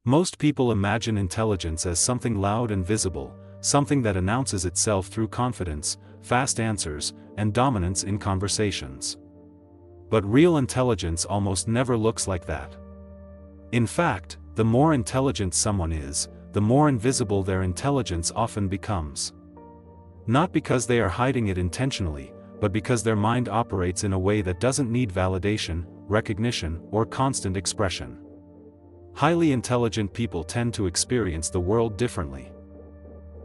Most people imagine intelligence as something loud and visible, something that announces itself through confidence, fast answers, and dominance in conversations. But real intelligence almost never looks like that. In fact, the more intelligent someone is, the more invisible their intelligence often becomes. Not because they are hiding it intentionally, but because their mind operates in a way that doesn't need validation, recognition, or constant expression. Highly intelligent people tend to experience the world differently.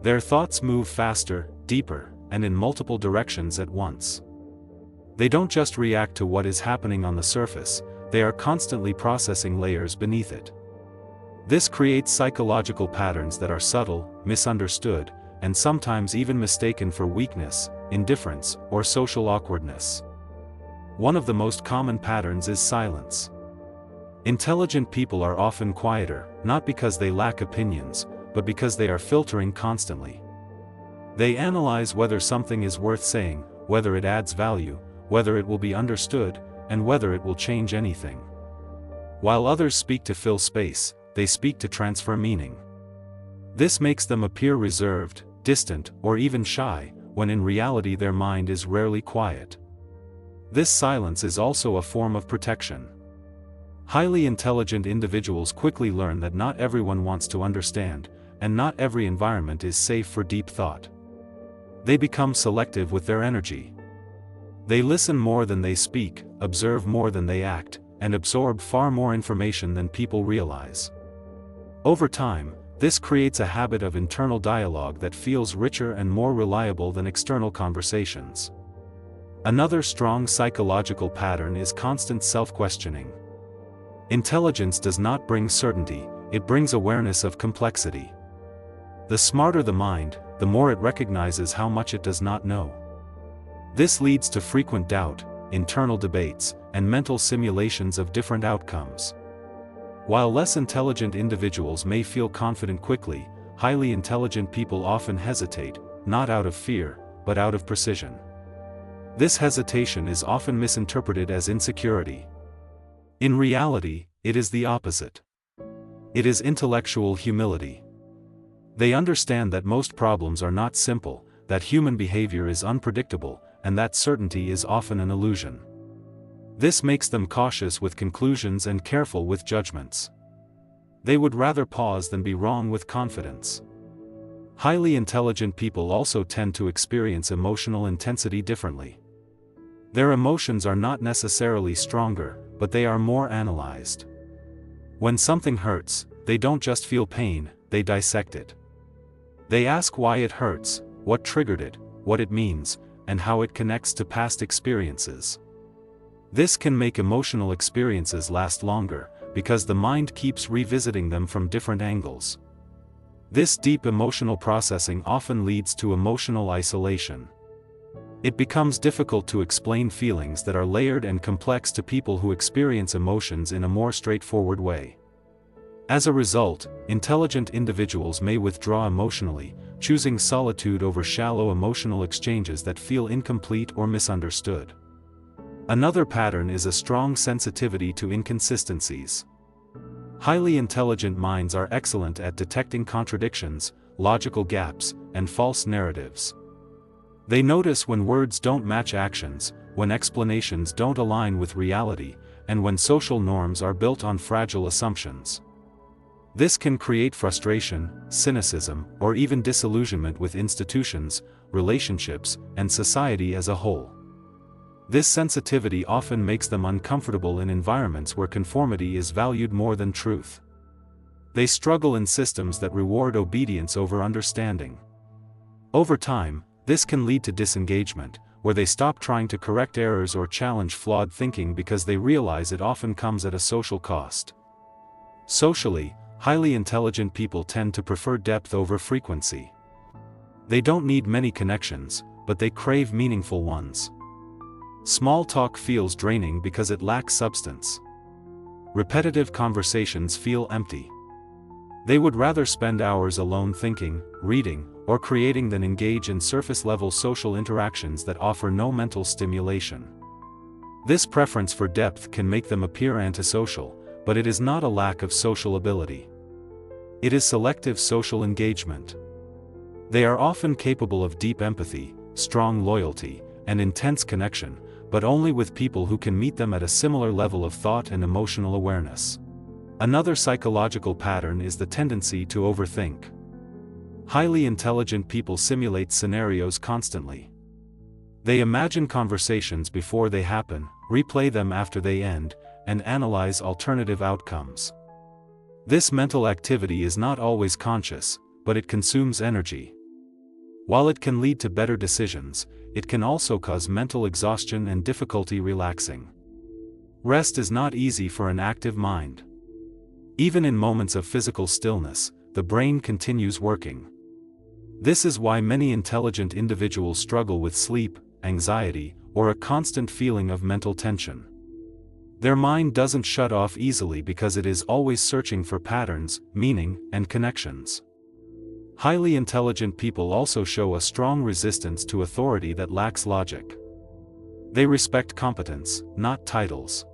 Their thoughts move faster, deeper, and in multiple directions at once. They don't just react to what is happening on the surface, they are constantly processing layers beneath it. This creates psychological patterns that are subtle, misunderstood, and sometimes even mistaken for weakness, indifference, or social awkwardness. One of the most common patterns is silence. Intelligent people are often quieter, not because they lack opinions, but because they are filtering constantly. They analyze whether something is worth saying, whether it adds value, whether it will be understood, and whether it will change anything. While others speak to fill space, they speak to transfer meaning. This makes them appear reserved, distant, or even shy, when in reality their mind is rarely quiet. This silence is also a form of protection. Highly intelligent individuals quickly learn that not everyone wants to understand, and not every environment is safe for deep thought. They become selective with their energy. They listen more than they speak, observe more than they act, and absorb far more information than people realize. Over time, this creates a habit of internal dialogue that feels richer and more reliable than external conversations. Another strong psychological pattern is constant self-questioning. Intelligence does not bring certainty, it brings awareness of complexity. The smarter the mind, the more it recognizes how much it does not know. This leads to frequent doubt, internal debates, and mental simulations of different outcomes. While less intelligent individuals may feel confident quickly, highly intelligent people often hesitate, not out of fear, but out of precision. This hesitation is often misinterpreted as insecurity. In reality, it is the opposite. It is intellectual humility. They understand that most problems are not simple, that human behavior is unpredictable, and that certainty is often an illusion. This makes them cautious with conclusions and careful with judgments. They would rather pause than be wrong with confidence. Highly intelligent people also tend to experience emotional intensity differently. Their emotions are not necessarily stronger, but they are more analyzed. When something hurts, they don't just feel pain, they dissect it. They ask why it hurts, what triggered it, what it means, and how it connects to past experiences. This can make emotional experiences last longer, because the mind keeps revisiting them from different angles. This deep emotional processing often leads to emotional isolation. It becomes difficult to explain feelings that are layered and complex to people who experience emotions in a more straightforward way. As a result, intelligent individuals may withdraw emotionally, choosing solitude over shallow emotional exchanges that feel incomplete or misunderstood. Another pattern is a strong sensitivity to inconsistencies. Highly intelligent minds are excellent at detecting contradictions, logical gaps, and false narratives. They notice when words don't match actions, when explanations don't align with reality, and when social norms are built on fragile assumptions. This can create frustration, cynicism, or even disillusionment with institutions, relationships, and society as a whole. This sensitivity often makes them uncomfortable in environments where conformity is valued more than truth. They struggle in systems that reward obedience over understanding. Over time, this can lead to disengagement, where they stop trying to correct errors or challenge flawed thinking because they realize it often comes at a social cost. Socially, highly intelligent people tend to prefer depth over frequency. They don't need many connections, but they crave meaningful ones. Small talk feels draining because it lacks substance. Repetitive conversations feel empty. They would rather spend hours alone thinking, reading, or creating than engage in surface-level social interactions that offer no mental stimulation. This preference for depth can make them appear antisocial, but it is not a lack of social ability. It is selective social engagement. They are often capable of deep empathy, strong loyalty, and intense connection, but only with people who can meet them at a similar level of thought and emotional awareness. Another psychological pattern is the tendency to overthink. Highly intelligent people simulate scenarios constantly. They imagine conversations before they happen, replay them after they end, and analyze alternative outcomes. This mental activity is not always conscious, but it consumes energy. While it can lead to better decisions, it can also cause mental exhaustion and difficulty relaxing. Rest is not easy for an active mind. Even in moments of physical stillness, the brain continues working. This is why many intelligent individuals struggle with sleep, anxiety, or a constant feeling of mental tension. Their mind doesn't shut off easily because it is always searching for patterns, meaning, and connections. Highly intelligent people also show a strong resistance to authority that lacks logic. They respect competence, not titles.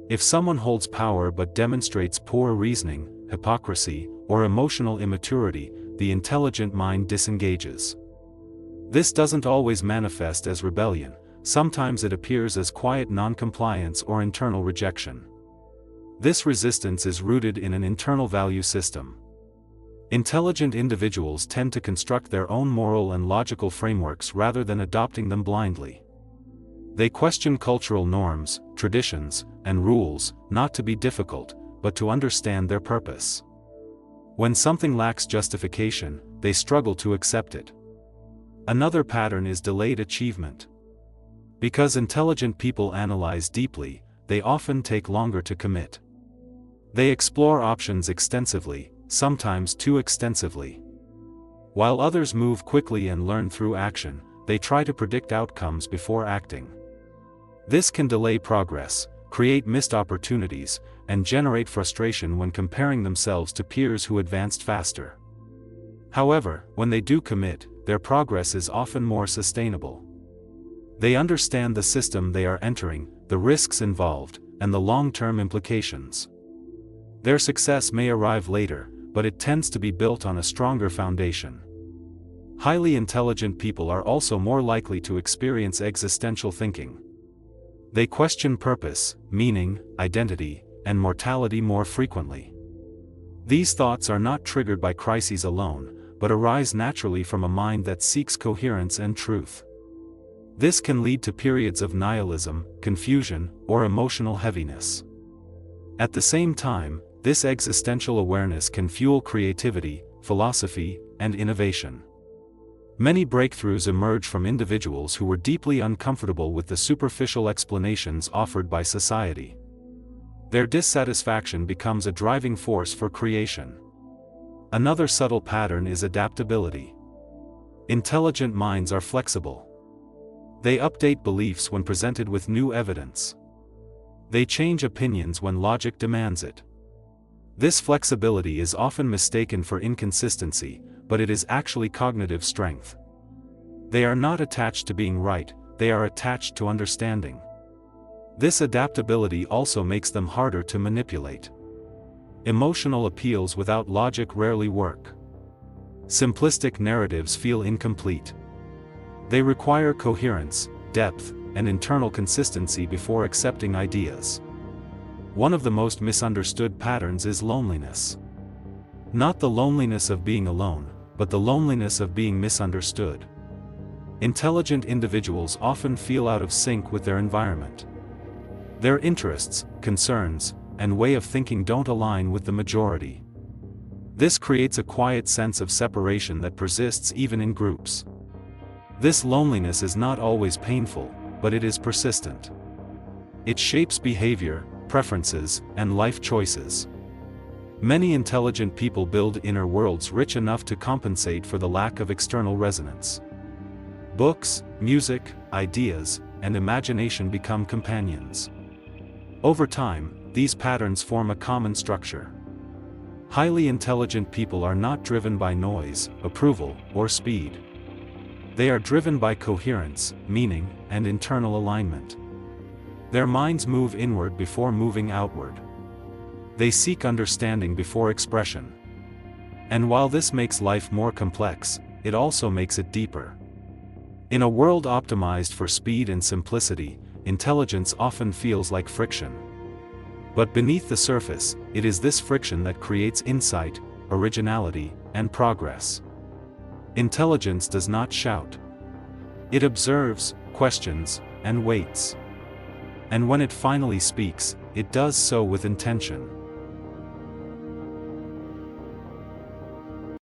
If someone holds power but demonstrates poor reasoning, hypocrisy, or emotional immaturity, the intelligent mind disengages. This doesn't always manifest as rebellion, sometimes it appears as quiet noncompliance or internal rejection. This resistance is rooted in an internal value system. Intelligent individuals tend to construct their own moral and logical frameworks rather than adopting them blindly. They question cultural norms, traditions, and rules, not to be difficult, but to understand their purpose. When something lacks justification, they struggle to accept it. Another pattern is delayed achievement. Because intelligent people analyze deeply, they often take longer to commit. They explore options extensively, sometimes too extensively. While others move quickly and learn through action, they try to predict outcomes before acting. This can delay progress, create missed opportunities, and generate frustration when comparing themselves to peers who advanced faster. However, when they do commit, their progress is often more sustainable. They understand the system they are entering, the risks involved, and the long-term implications. Their success may arrive later, but it tends to be built on a stronger foundation. Highly intelligent people are also more likely to experience existential thinking. They question purpose, meaning, identity, and mortality more frequently. These thoughts are not triggered by crises alone, but arise naturally from a mind that seeks coherence and truth. This can lead to periods of nihilism, confusion, or emotional heaviness. At the same time, this existential awareness can fuel creativity, philosophy, and innovation. Many breakthroughs emerge from individuals who were deeply uncomfortable with the superficial explanations offered by society. Their dissatisfaction becomes a driving force for creation. Another subtle pattern is adaptability. Intelligent minds are flexible. They update beliefs when presented with new evidence. They change opinions when logic demands it. This flexibility is often mistaken for inconsistency, but it is actually cognitive strength. They are not attached to being right, they are attached to understanding. This adaptability also makes them harder to manipulate. Emotional appeals without logic rarely work. Simplistic narratives feel incomplete. They require coherence, depth, and internal consistency before accepting ideas. One of the most misunderstood patterns is loneliness. Not the loneliness of being alone, but the loneliness of being misunderstood. Intelligent individuals often feel out of sync with their environment. Their interests, concerns, and way of thinking don't align with the majority. This creates a quiet sense of separation that persists even in groups. This loneliness is not always painful, but it is persistent. It shapes behavior, preferences, and life choices. Many intelligent people build inner worlds rich enough to compensate for the lack of external resonance. Books, music, ideas, and imagination become companions. Over time, these patterns form a common structure. Highly intelligent people are not driven by noise, approval, or speed. They are driven by coherence, meaning, and internal alignment. Their minds move inward before moving outward. They seek understanding before expression. And while this makes life more complex, it also makes it deeper. In a world optimized for speed and simplicity, intelligence often feels like friction. But beneath the surface, it is this friction that creates insight, originality, and progress. Intelligence does not shout. It observes, questions, and waits. And when it finally speaks, it does so with intention.